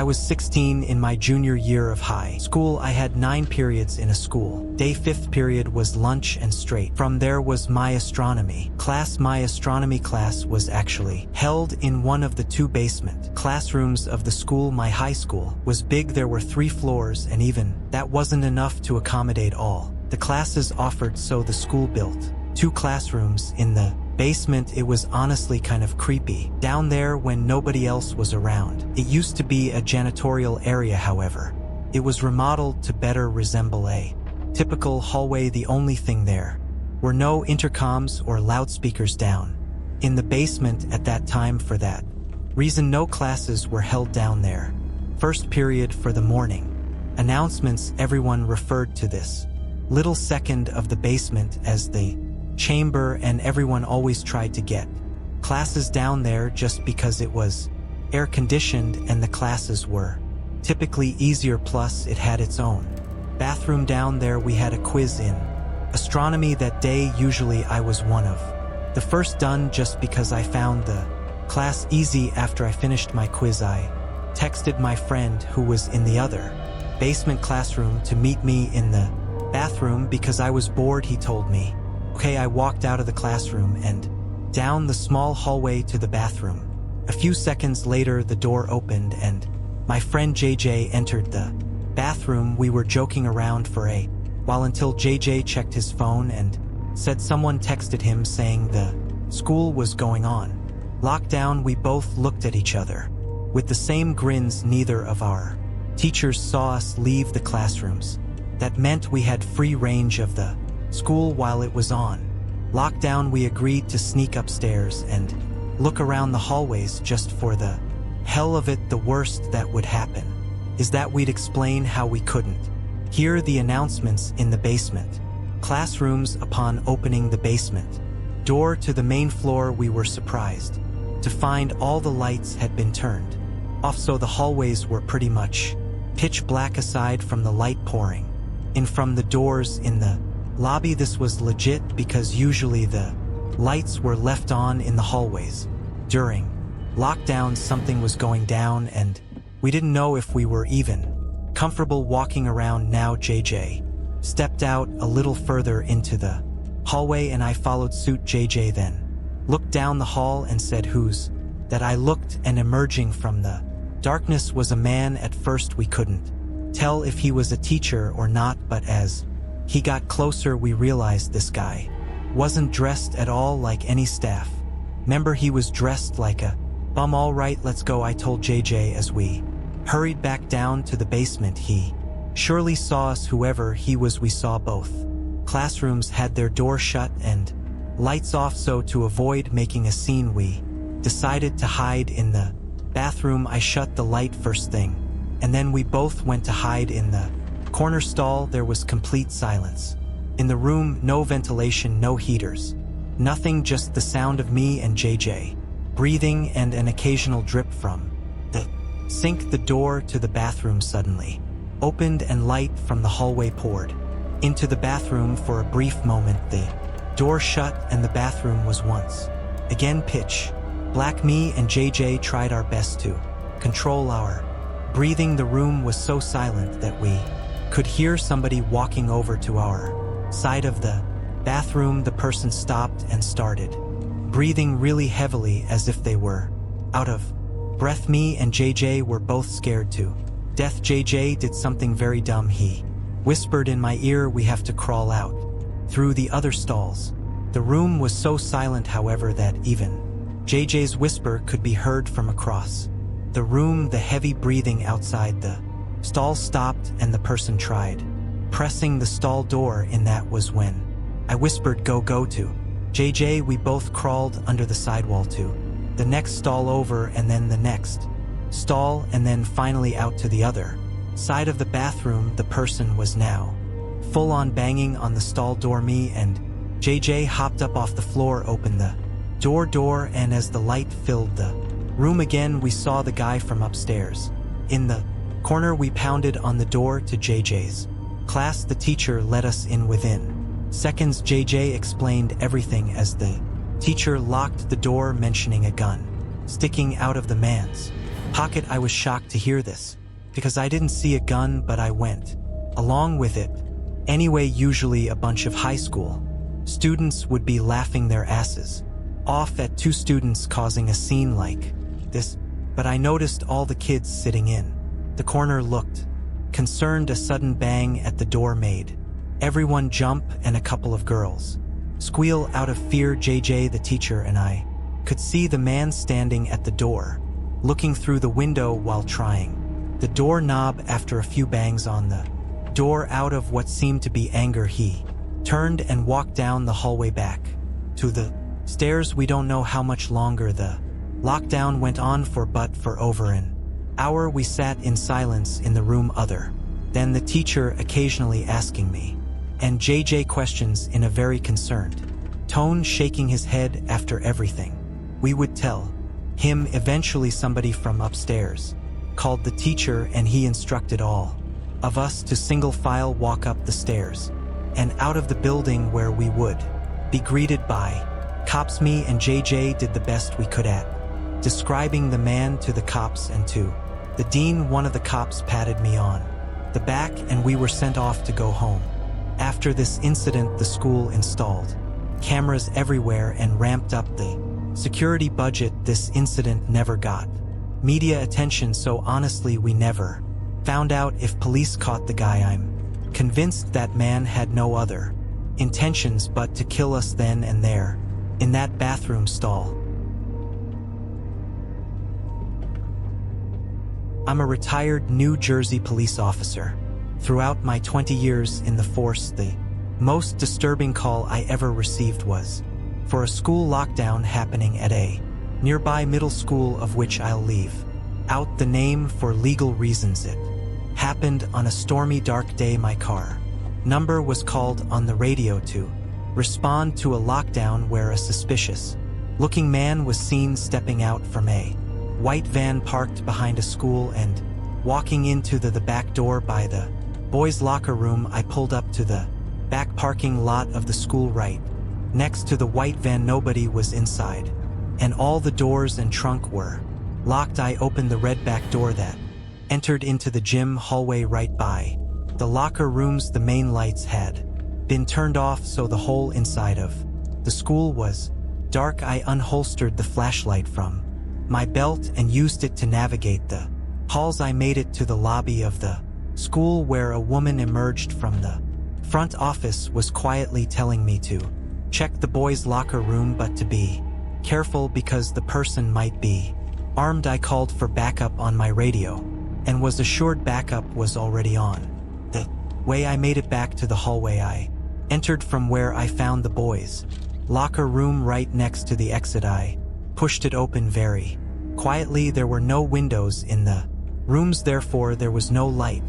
I was 16 in my junior year of high school. I had 9 periods in a school day. 5th period was lunch and straight from there was my astronomy class. My astronomy class was actually held in one of the 2 basement classrooms of the school. My high school was big. There were 3 floors, and even that wasn't enough to accommodate all the classes offered, so the school built 2 classrooms in the basement. It was honestly kind of creepy down there when nobody else was around. It used to be a janitorial area, however. It was remodeled to better resemble a typical hallway. The only thing there were no intercoms or loudspeakers down in the basement at that time. For that reason, no classes were held down there. First period for the morning announcements, everyone referred to this little second of the basement as the chamber, and everyone always tried to get classes down there just because it was air conditioned and the classes were typically easier. Plus it had its own bathroom down there. We had a quiz in astronomy that day. Usually I was one of the first done just because I found the class easy. After I finished my quiz, I texted my friend who was in the other basement classroom to meet me in the bathroom because I was bored. He told me okay. I walked out of the classroom and down the small hallway to the bathroom. A few seconds later, the door opened and my friend JJ entered the bathroom. We were joking around for a while until JJ checked his phone and said someone texted him saying the school was going on lockdown. We both looked at each other with the same grins. Neither of our teachers saw us leave the classrooms. That meant we had free range of the school while it was on lockdown. We agreed to sneak upstairs and look around the hallways just for the hell of it. The worst that would happen is that we'd explain how we couldn't hear the announcements in the basement classrooms. Upon opening the basement door to the main floor, we were surprised to find all the lights had been turned off, so the hallways were pretty much pitch black aside from the light pouring in from the doors in the lobby. This was legit because usually the lights were left on in the hallways. During lockdown, something was going down and we didn't know if we were even comfortable walking around. Now JJ stepped out a little further into the hallway and I followed suit. JJ then looked down the hall and said, "Who's that?" I looked, and emerging from the darkness was a man. At first we couldn't tell if he was a teacher or not, but as he got closer we realized this guy wasn't dressed at all like any staff member. He was dressed like a bum. "All right, let's go," I told JJ as we hurried back down to the basement. He surely saw us, whoever he was. We saw both classrooms had their door shut and lights off, so to avoid making a scene we decided to hide in the bathroom. I shut the light first thing and then we both went to hide in the corner stall. There was complete silence in the room. No ventilation, no heaters, nothing, just the sound of me and JJ breathing and an occasional drip from the sink. The door to the bathroom suddenly opened and light from the hallway poured into the bathroom. For a brief moment the door shut and the bathroom was once again pitch black. Me and JJ tried our best to control our breathing. The room was so silent that we could hear somebody walking over to our side of the bathroom. The person stopped and started breathing really heavily as if they were out of breath. Me and JJ were both scared to death. JJ did something very dumb. He whispered in my ear, "We have to crawl out through the other stalls." The room was so silent, however, that even JJ's whisper could be heard from across the room. The heavy breathing outside the stall stopped and the person tried pressing the stall door, and that was when I whispered, "Go, go" to JJ. We both crawled under the sidewall to the next stall over and then the next stall and then finally out to the other side of the bathroom. The person was now full on banging on the stall door. Me and JJ hopped up off the floor, opened the door, and as the light filled the room again, we saw the guy from upstairs in the corner. We pounded on the door to JJ's class. The teacher let us in within seconds. JJ explained everything as the teacher locked the door, mentioning a gun sticking out of the man's Pocket. I was shocked to hear this, because I didn't see a gun, but I went along with it. Anyway, usually a bunch of high school students would be laughing their asses off at two students causing a scene like this, but I noticed all the kids sitting in the corner looked concerned. A sudden bang at the door made everyone jump, and a couple of girls squeal out of fear. JJ, the teacher, and I could see the man standing at the door, looking through the window while trying the doorknob. After a few bangs on the door, out of what seemed to be anger, he turned and walked down the hallway back to the stairs. We don't know how much longer the lockdown went on for, but for over an hour we sat in silence in the room, other than the teacher occasionally asking me and JJ questions in a very concerned tone, shaking his head after everything we would tell him. Eventually somebody from upstairs called the teacher, and he instructed all of us to single file walk up the stairs and out of the building, where we would be greeted by cops. Me and JJ did the best we could at describing the man to the cops and to the dean. One of the cops patted me on the back, and we were sent off to go home. After this incident, the school installed cameras everywhere and ramped up the security budget. This incident never got media attention, so honestly we never found out if police caught the guy. I'm convinced that man had no other intentions but to kill us then and there in that bathroom stall. I'm a retired New Jersey police officer. Throughout my 20 years in the force, the most disturbing call I ever received was for a school lockdown happening at a nearby middle school, of which I'll leave out the name for legal reasons. It happened on a stormy, dark day. My car number was called on the radio to respond to a lockdown where a suspicious-looking man was seen stepping out from a white van parked behind a school and walking into the back door by the boys' locker room. I pulled up to the back parking lot of the school right next to the white van. Nobody was inside, and all the doors and trunk were locked. I opened the red back door that entered into the gym hallway right by the locker rooms. The main lights had been turned off, so the whole inside of the school was dark. I unholstered the flashlight from my belt and used it to navigate the halls. I made it to the lobby of the school, where a woman emerged from the front office, was quietly telling me to check the boys' locker room, but to be careful because the person might be armed. I called for backup on my radio and was assured backup was already on the way. I made it back to the hallway I entered from, where I found the boys' locker room right next to the exit. I pushed it open very quietly. There were no windows in the rooms, therefore there was no light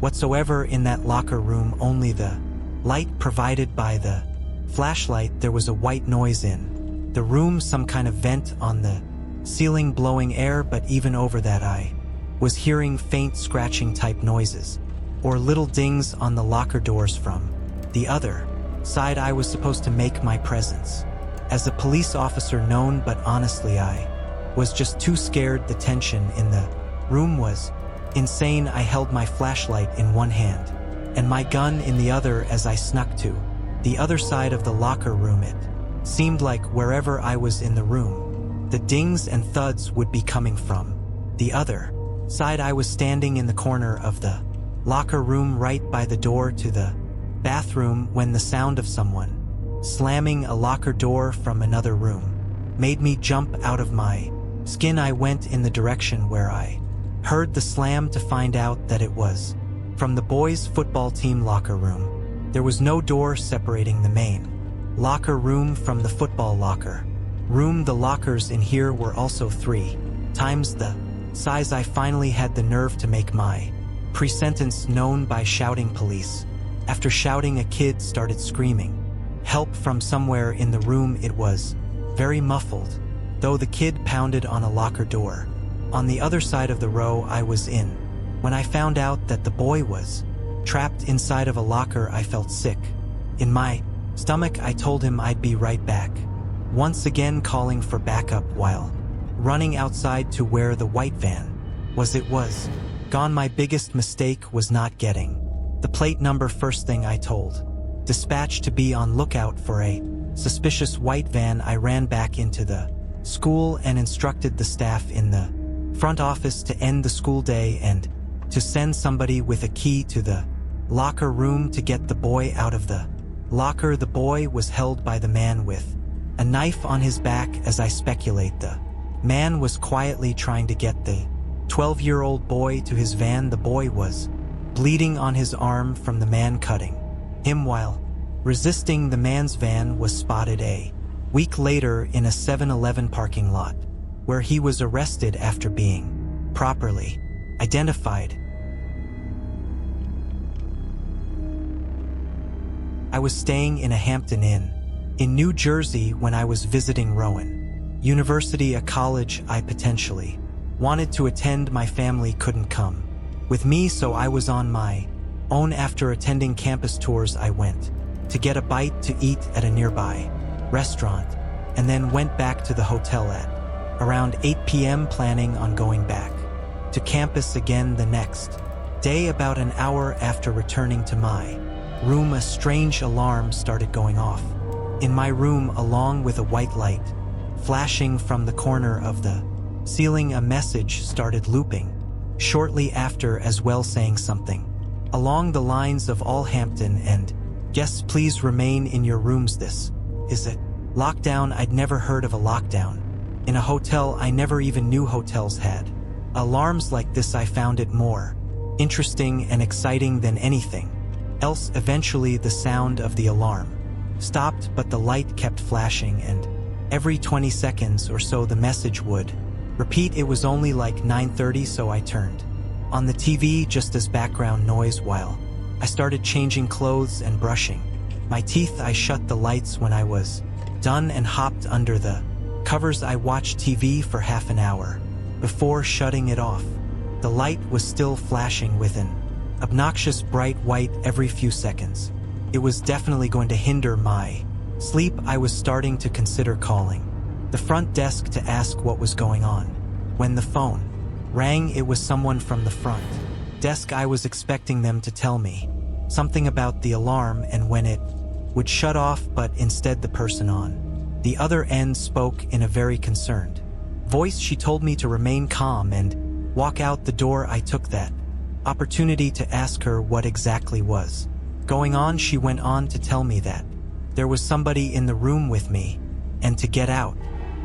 whatsoever in that locker room, only the light provided by the flashlight. There was a white noise in the room, some kind of vent on the ceiling blowing air, but even over that I was hearing faint scratching type noises or little dings on the locker doors from the other side. I was supposed to make my presence as a police officer known, but honestly I was just too scared. The tension in the room was insane. I held my flashlight in one hand and my gun in the other as I snuck to the other side of the locker room. It seemed like wherever I was in the room, the dings and thuds would be coming from the other side. I was standing in the corner of the locker room right by the door to the bathroom when the sound of someone slamming a locker door from another room made me jump out of my skin. I went in the direction where I heard the slam to find out that it was from the boys' football team locker room. There was no door separating the main locker room from the football locker room. The lockers in here were also 3 times the size. I finally had the nerve to make my pre-sentence known by shouting police. After shouting, a kid started screaming help from somewhere in the room. It was very muffled, though the kid pounded on a locker door on the other side of the row I was in. When I found out that the boy was trapped inside of a locker, I felt sick in my stomach. I told him I'd be right back, once again calling for backup while running outside to where the white van was gone. My biggest mistake was not getting the plate number first thing I told dispatch to be on lookout for a suspicious white van. I ran back into the school and instructed the staff in the front office to end the school day and to send somebody with a key to the locker room to get the boy out of the locker. The boy was held by the man with a knife on his back. As I speculate, the man was quietly trying to get the 12-year-old boy to his van. The boy was bleeding on his arm from the man cutting him while resisting. The man's van was spotted a week later in a 7-Eleven parking lot, where he was arrested after being properly identified. I was staying in a Hampton Inn in New Jersey when I was visiting Rowan University, a college I potentially wanted to attend. My family couldn't come with me, so I was on my own. After attending campus tours, I went to get a bite to eat at a nearby restaurant and then went back to the hotel at around 8 p.m. planning on going back to campus again the next day. About an hour after returning to my room, a strange alarm started going off in my room, along with a white light flashing from the corner of the ceiling. A message started looping shortly after as well, saying something along the lines of "All Hampton and guests, please remain in your rooms. This is a lockdown." I'd never heard of a lockdown in a hotel. I never even knew hotels had alarms like this. I found it more interesting and exciting than anything else. Eventually, the sound of the alarm stopped, but the light kept flashing, and every 20 seconds or so the message would repeat. It was only like 9:30, so I turned on the TV just as background noise while I started changing clothes and brushing my teeth. I shut the lights when I was done and hopped under the covers. I watched TV for half an hour before shutting it off. The light was still flashing with an obnoxious bright white every few seconds. It was definitely going to hinder my sleep. I was starting to consider calling the front desk to ask what was going on when the phone rang. It was someone from the front desk. I was expecting them to tell me something about the alarm and when it would shut off, but instead the person on the other end spoke in a very concerned voice. She told me to remain calm and walk out the door. I took that opportunity to ask her what exactly was going on. She went on to tell me that there was somebody in the room with me and to get out.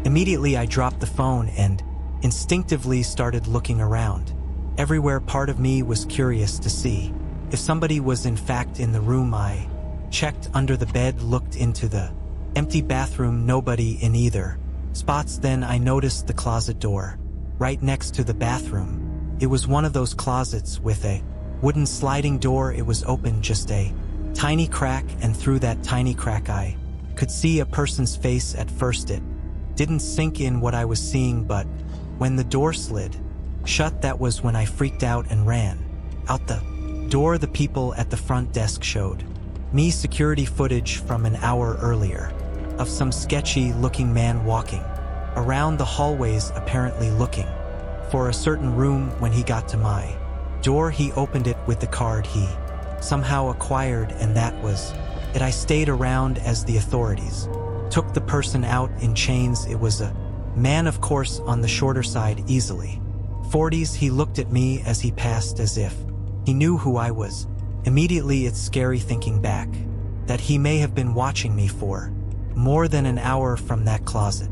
Immediately I dropped the phone and instinctively started looking around everywhere. Part of me was curious to see if somebody was in fact in the room. I checked under the bed, looked into the empty bathroom, nobody in either spots. Then I noticed the closet door right next to the bathroom. It was one of those closets with a wooden sliding door. It was open just a tiny crack, and through that tiny crack I could see a person's face. At first it didn't sink in what I was seeing, but when the door slid shut, that was when I freaked out and ran out the door. The people at the front desk showed me security footage from an hour earlier of some sketchy-looking man walking around the hallways, apparently looking for a certain room. When he got to my door, he opened it with the card he somehow acquired, and that was it. I stayed around as the authorities took the person out in chains. It was a man, of course, on the shorter side, easily 40s. He looked at me as he passed as if he knew who I was. Immediately it's scary thinking back that he may have been watching me for more than an hour from that closet.